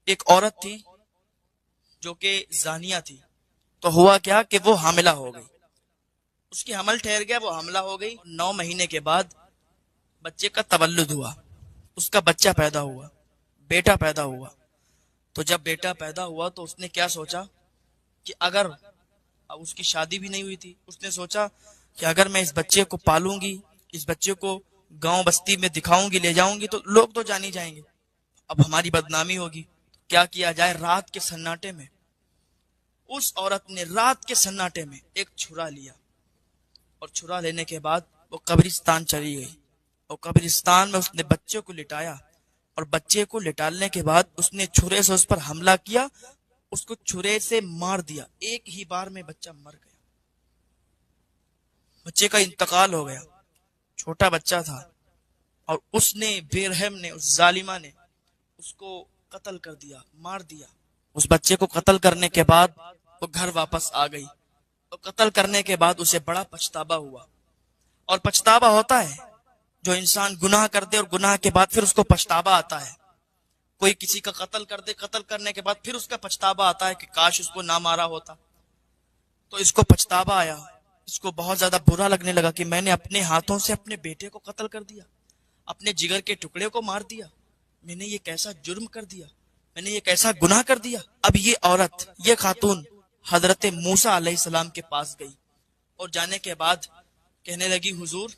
ایک عورت تھی جو کہ زانیہ تھی، تو ہوا کیا کہ وہ حاملہ ہو گئی، اس کی حمل ٹھہر گیا، وہ حاملہ ہو گئی، 9 مہینے کے بعد بچے کا تولد ہوا، اس کا بچہ پیدا ہوا، بیٹا پیدا ہوا۔ تو جب بیٹا پیدا ہوا تو اس نے کیا سوچا کہ اگر، اب اس کی شادی بھی نہیں ہوئی تھی، اس نے سوچا کہ اگر میں اس بچے کو پالوں گی، اس بچے کو گاؤں بستی میں دکھاؤں گی، لے جاؤں گی، تو لوگ تو جان ہی جائیں گے، اب ہماری بدنامی ہوگی، کیا کیا جائے؟ رات کے سناٹے میں اس عورت نے رات کے سناٹے میں ایک چھرا لیا، اور چھرا لینے کے بعد وہ قبرستان چلی گئی، اور قبرستان میں اس نے بچے کو لٹایا، اور بچے کو لٹالنے کے بعد اس نے چھرے سے اس پر حملہ کیا، اس کو چھرے سے مار دیا، ایک ہی بار میں بچہ مر گیا، بچے کا انتقال ہو گیا، چھوٹا بچہ تھا، اور اس نے، بے رحم نے، اس ظالمہ نے اس کو قتل کر دیا، مار دیا۔ اس بچے کو قتل کرنے کے بعد وہ گھر واپس آ گئی، اور قتل کرنے کے بعد اسے بڑا پچھتاوا ہوا، اور پچھتاوا ہوتا ہے جو انسان گناہ کر دے اور گناہ کے بعد پھر اس کو پچھتاوا آتا ہے، کوئی کسی کا قتل کر دے، قتل کرنے کے بعد پھر اس کا پچھتاوا آتا ہے کہ کاش اس کو نہ مارا ہوتا، تو اس کو پچھتاوا آیا، اس کو بہت زیادہ برا لگنے لگا کہ میں نے اپنے ہاتھوں سے اپنے بیٹے کو قتل کر دیا، اپنے جگر کے ٹکڑے کو مار دیا، میں نے یہ کیسا جرم کر دیا، میں نے یہ کیسا گناہ کر دیا۔ اب یہ عورت، یہ خاتون حضرت موسیٰ علیہ السلام کے پاس گئی، اور جانے کے بعد کہنے لگی حضور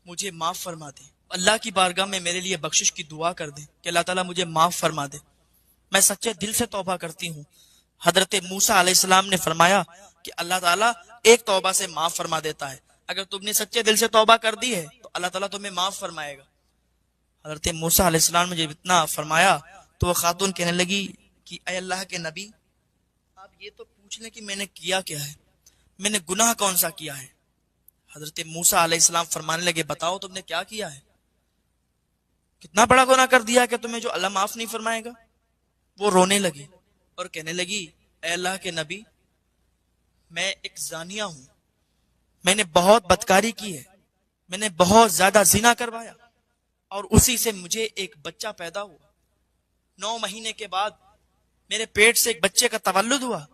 مجھے معاف فرما دیں، اللہ کی بارگاہ میں میرے لیے بخشش کی دعا کر دیں کہ اللہ تعالیٰ مجھے معاف فرما دے، میں سچے دل سے توبہ کرتی ہوں۔ حضرت موسیٰ علیہ السلام نے فرمایا کہ اللہ تعالیٰ ایک توبہ سے معاف فرما دیتا ہے، اگر تم نے سچے دل سے توبہ کر دی ہے تو اللہ تعالیٰ تمہیں معاف فرمائے گا۔ حضرت موسیٰ علیہ السلام نے جب اتنا فرمایا تو وہ خاتون کہنے لگی کہ اے اللہ کے نبی، آپ یہ تو پوچھ لیں کہ میں نے کیا کیا ہے، میں نے گناہ کون سا کیا ہے؟ حضرت موسیٰ علیہ السلام فرمانے لگے بتاؤ تم نے کیا کیا ہے، کتنا بڑا گناہ کر دیا کہ تمہیں جو اللہ معاف نہیں فرمائے گا؟ وہ رونے لگی اور کہنے لگی اے اللہ کے نبی، میں ایک زانیہ ہوں، میں نے بہت بدکاری کی ہے، میں نے بہت زیادہ زنا کروایا، اور اسی سے مجھے ایک بچہ پیدا ہوا، 9 مہینے کے بعد میرے پیٹ سے ایک بچے کا تولد ہوا،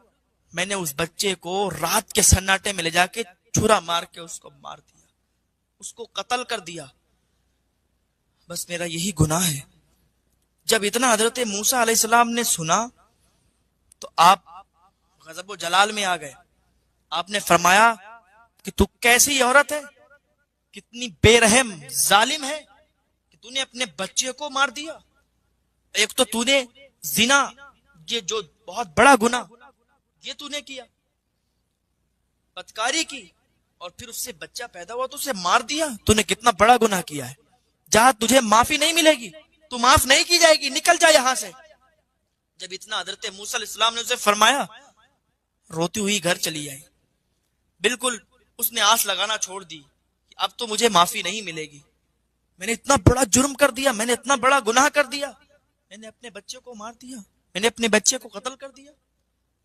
میں نے اس بچے کو رات کے سناٹے میں لے جا کے چھرا مار کے اس کو مار دیا، اس کو قتل کر دیا، بس میرا یہی گناہ ہے۔ جب اتنا حضرت موسیٰ علیہ السلام نے سنا تو آپ غضب و جلال میں آ گئے، آپ نے فرمایا کہ تو کیسی عورت ہے، کتنی بے رحم ظالم ہے کہ تو نے اپنے بچے کو مار دیا، ایک تو نے زنا، یہ جو بہت بڑا گناہ یہ تو نے کیا، بدکاری کی، اور پھر اس سے بچہ پیدا ہوا تو اسے مار دیا، تو نے کتنا بڑا گناہ کیا ہے، جہاں تجھے معافی نہیں ملے گی، تو معاف نہیں کی جائے گی، نکل جا یہاں سے۔ جب اتنا حضرت موسیٰ علیہ السلام نے اسے فرمایا، روتی ہوئی گھر چلی آئی، بالکل اس نے آس لگانا چھوڑ دی کہ اب تو مجھے معافی نہیں ملے گی، میں نے اتنا بڑا جرم کر دیا، میں نے اتنا بڑا گناہ کر دیا، میں نے اپنے بچے کو مار دیا، میں نے اپنے بچے کو قتل کر دیا،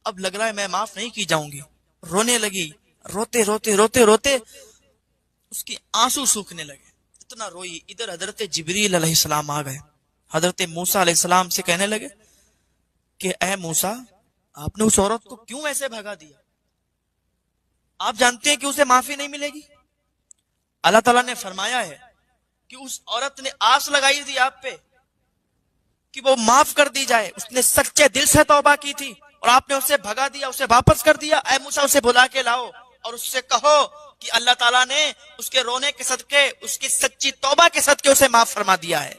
اب لگ رہا ہے میں معاف نہیں کی جاؤں گی۔ رونے لگی، روتے روتے روتے روتے اس کی آنسو سوکھنے لگے، اتنا روئی، ادھر حضرت جبریل علیہ السلام آ گئے، حضرت موسیٰ علیہ السلام سے کہنے لگے کہ اے موسیٰ، آپ نے اس عورت کو کیوں ایسے بھگا دیا؟ آپ جانتے ہیں کہ اسے معافی نہیں ملے گی؟ اللہ تعالیٰ نے فرمایا ہے کہ اس عورت نے آس لگائی تھی آپ پہ کہ وہ معاف کر دی جائے، اس نے سچے دل سے توبہ کی تھی، اور آپ نے اسے بھگا دیا، اسے واپس کر دیا۔ اے موسیٰ، اسے بلا کے لاؤ اور اس سے کہو کہ اللہ تعالیٰ نے اس کے رونے کے صدقے، اس کی سچی توبہ کے صدقے اسے معاف فرما دیا ہے۔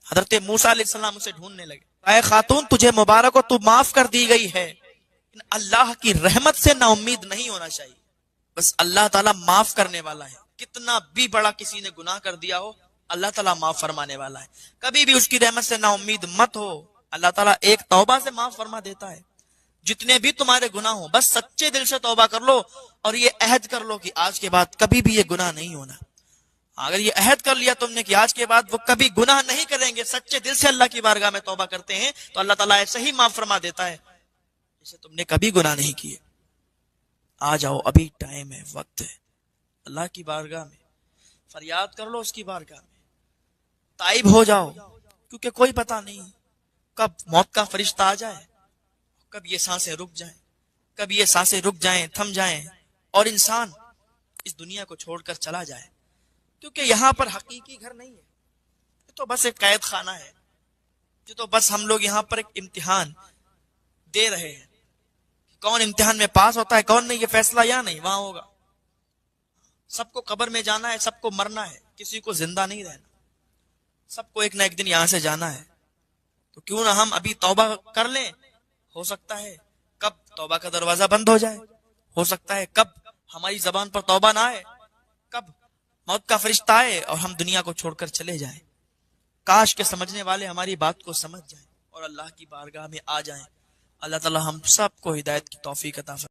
حضرت موسیٰ علیہ السلام اسے ڈھونڈنے لگے، اے خاتون تجھے مبارک ہو، تو معاف کر دی گئی ہے، اللہ کی رحمت سے نا امید نہیں ہونا چاہیے، بس اللہ تعالیٰ معاف کرنے والا ہے، کتنا بھی بڑا کسی نے گناہ کر دیا ہو اللہ تعالیٰ معاف فرمانے والا ہے، کبھی بھی اس کی رحمت سے نا امید مت ہو، اللہ تعالیٰ ایک توبہ سے معاف فرما دیتا ہے، جتنے بھی تمہارے گناہ ہوں بس سچے دل سے توبہ کر لو، اور یہ عہد کر لو کہ آج کے بعد کبھی بھی یہ گناہ نہیں ہونا۔ اگر یہ عہد کر لیا تم نے کہ آج کے بعد وہ کبھی گناہ نہیں کریں گے، سچے دل سے اللہ کی بارگاہ میں توبہ کرتے ہیں، تو اللہ تعالیٰ ایسے ہی معاف فرما دیتا ہے جسے تم نے کبھی گناہ نہیں کیے۔ آ جاؤ، ابھی ٹائم ہے، وقت ہے، اللہ کی بارگاہ میں فریاد کر لو، اس کی بارگاہ میں تائب ہو جاؤ، کیونکہ کوئی پتہ نہیں کب موت کا فرشتہ آ جائے، کب یہ سانسیں رک جائیں، کب یہ سانسیں رک جائیں، تھم جائیں اور انسان اس دنیا کو چھوڑ کر چلا جائے. کیونکہ یہاں پر حقیقی گھر نہیں ہے، یہ تو بس ایک قید خانہ ہے، یہ تو بس ہم لوگ یہاں پر ایک امتحان دے رہے ہیں. کون امتحان میں پاس ہوتا ہے کون نہیں، یہ فیصلہ یا نہیں وہاں ہوگا. سب کو قبر میں جانا ہے، سب کو مرنا ہے، کسی کو زندہ نہیں رہنا. سب کو ایک نہ ایک دن یہاں سے جانا ہے. تو کیوں نہ ہم ابھی توبہ کر لیں. ہو سکتا ہے کب توبہ کا دروازہ بند ہو جائے، ہو سکتا ہے کب ہماری زبان پر توبہ نہ آئے، کب موت کا فرشتہ آئے اور ہم دنیا کو چھوڑ کر چلے جائیں. کاش کے سمجھنے والے ہماری بات کو سمجھ جائیں اور اللہ کی بارگاہ میں آ جائیں. اللہ تعالی ہم سب کو ہدایت کی توفیق عطا فرمائے.